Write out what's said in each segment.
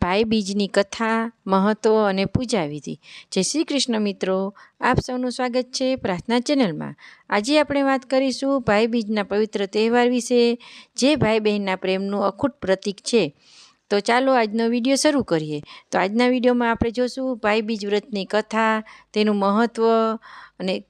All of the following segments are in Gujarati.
ભાઈ બીજની કથા, મહત્વ અને પૂજા વિધિ। જય શ્રી કૃષ્ણ મિત્રો, આપ સૌનું સ્વાગત છે પ્રાર્થના ચેનલમાં। આજે આપણે વાત કરીશું ભાઈ બીજના પવિત્ર તહેવાર વિશે, જે ભાઈ બહેનના પ્રેમનું અખૂટ પ્રતીક છે। તો ચાલો આજનો વિડીયો શરૂ કરીએ। તો આજના વિડીયોમાં આપણે જોશું ભાઈ બીજ વ્રતની કથા, તેનું મહત્વ અને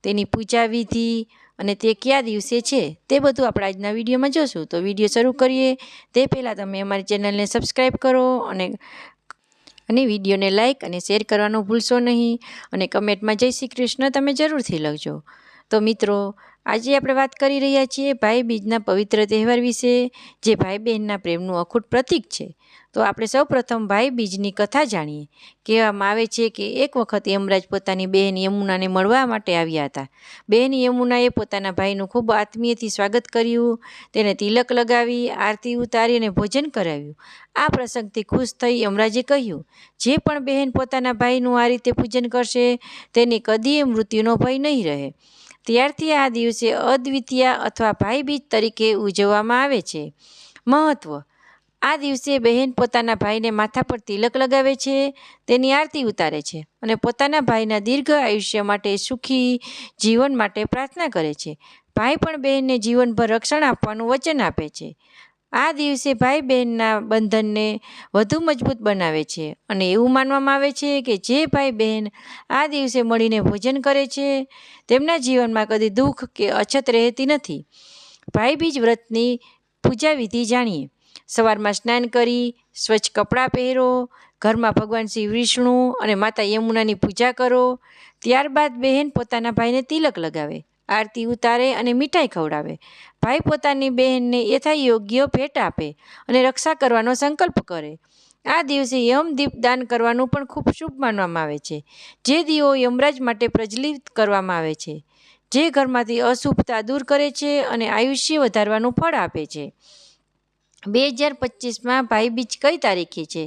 તેની પૂજા વિધિ અને તે કયા દિવસે છે તે બધું આપણે આજના વિડીયોમાં જોશું। તો વિડીયો શરૂ કરીએ તે પહેલાં તમે અમારી ચેનલને સબસ્ક્રાઈબ કરો અને વિડીયોને લાઇક અને શેર કરવાનું ભૂલશો નહીં, અને કમેન્ટમાં જય શ્રી કૃષ્ણ તમે જરૂરથી લખજો। તો મિત્રો, આજે આપણે વાત કરી રહ્યા છીએ ભાઈ બીજના પવિત્ર તહેવાર વિશે, જે ભાઈ બહેનના પ્રેમનું અખૂટ પ્રતીક છે। તો આપણે સૌપ્રથમ ભાઈ બીજની કથા જાણીએ। કહેવામાં આવે છે કે એક વખત યમરાજ પોતાની બહેન યમુનાને મળવા માટે આવ્યા હતા। બહેન યમુનાએ પોતાના ભાઈનું ખૂબ આત્મીયથી સ્વાગત કર્યું, તેને તિલક લગાવી, આરતી ઉતારી અને ભોજન કરાવ્યું। આ પ્રસંગથી ખુશ થઈ યમરાજે કહ્યું, જે પણ બહેન પોતાના ભાઈનું આ રીતે પૂજન કરશે તેને કદીય મૃત્યુનો ભય નહીં રહે। ત્યારથી આ દિવસે અદ્વિતીય અથવા ભાઈ બીજ તરીકે ઉજવવામાં આવે છે। મહત્વ: આ દિવસે બહેન પોતાના ભાઈને માથા પર તિલક લગાવે છે, તેની આરતી ઉતારે છે અને પોતાના ભાઈના દીર્ઘ આયુષ્ય માટે, સુખી જીવન માટે પ્રાર્થના કરે છે। ભાઈ પણ બહેનને જીવનભર રક્ષણ આપવાનું વચન આપે છે। આ દિવસે ભાઈ બહેનના બંધનને વધુ મજબૂત બનાવે છે અને એવું માનવામાં આવે છે કે જે ભાઈ બહેન આ દિવસે મળીને ભોજન કરે છે તેમના જીવનમાં કદી દુઃખ કે અછત રહેતી નથી। ભાઈ બીજ વ્રતની પૂજા વિધિ જાણીએ। સવારમાં સ્નાન કરી સ્વચ્છ કપડાં પહેરો, ઘરમાં ભગવાન શ્રી વિષ્ણુ અને માતા યમુનાની પૂજા કરો। ત્યારબાદ બહેન પોતાના ભાઈને તિલક લગાવે, આરતી ઉતારે અને મીઠાઈ ખવડાવે। ભાઈ પોતાની બહેનને યથાયોગ્ય ભેટ આપે અને રક્ષા કરવાનો સંકલ્પ કરે। આ દિવસે યમ દીપ દાન કરવાનું પણ ખૂબ શુભ માનવામાં આવે છે, જે દીવો યમરાજ માટે પ્રજ્વલિત કરવામાં આવે છે, જે ઘરમાંથી અશુભતા દૂર કરે છે અને આયુષ્ય વધારવાનું ફળ આપે છે। 2025માં ભાઈ બીજ કઈ તારીખે છે?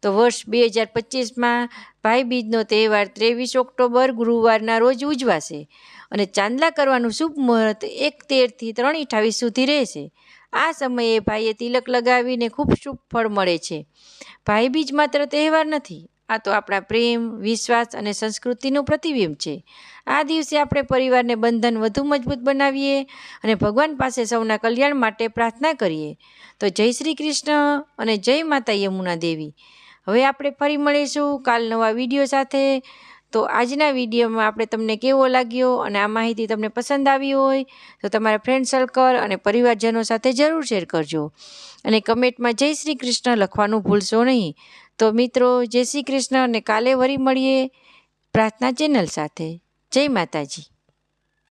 તો વર્ષ 2025માં ભાઈ બીજનો તહેવાર 23 ઓક્ટોબર ગુરુવારના રોજ ઉજવાશે અને ચાંદલા કરવાનું શુભ મુહૂર્ત 1:13 થી 3:28 સુધી રહેશે। આ સમયે ભાઈએ તિલક લગાવીને ખૂબ શુભ ફળ મળે છે। ભાઈ બીજ માત્ર તહેવાર નથી, આ તો આપણા પ્રેમ, વિશ્વાસ અને સંસ્કૃતિનું પ્રતિબિંબ છે। આ દિવસે આપણે પરિવારને બંધન વધુ મજબૂત બનાવીએ અને ભગવાન પાસે સૌના કલ્યાણ માટે પ્રાર્થના કરીએ। તો જય શ્રી કૃષ્ણ અને જય માતા યમુના દેવી। હવે આપણે ફરી મળીશું કાલ નવા વિડીયો સાથે। તો આજના વિડીયોમાં આપણે તમને કેવો લાગ્યો અને આ માહિતી તમને પસંદ આવી હોય તો તમારા ફ્રેન્ડ સર્કલ અને પરિવારજનો સાથે જરૂર શેર કરજો અને કમેન્ટમાં જય શ્રી કૃષ્ણ લખવાનું ભૂલશો નહીં। તો મિત્રો, જય શ્રી કૃષ્ણ અને કાલે વળી મળીએ પ્રાર્થના ચેનલ સાથે। જય માતાજી।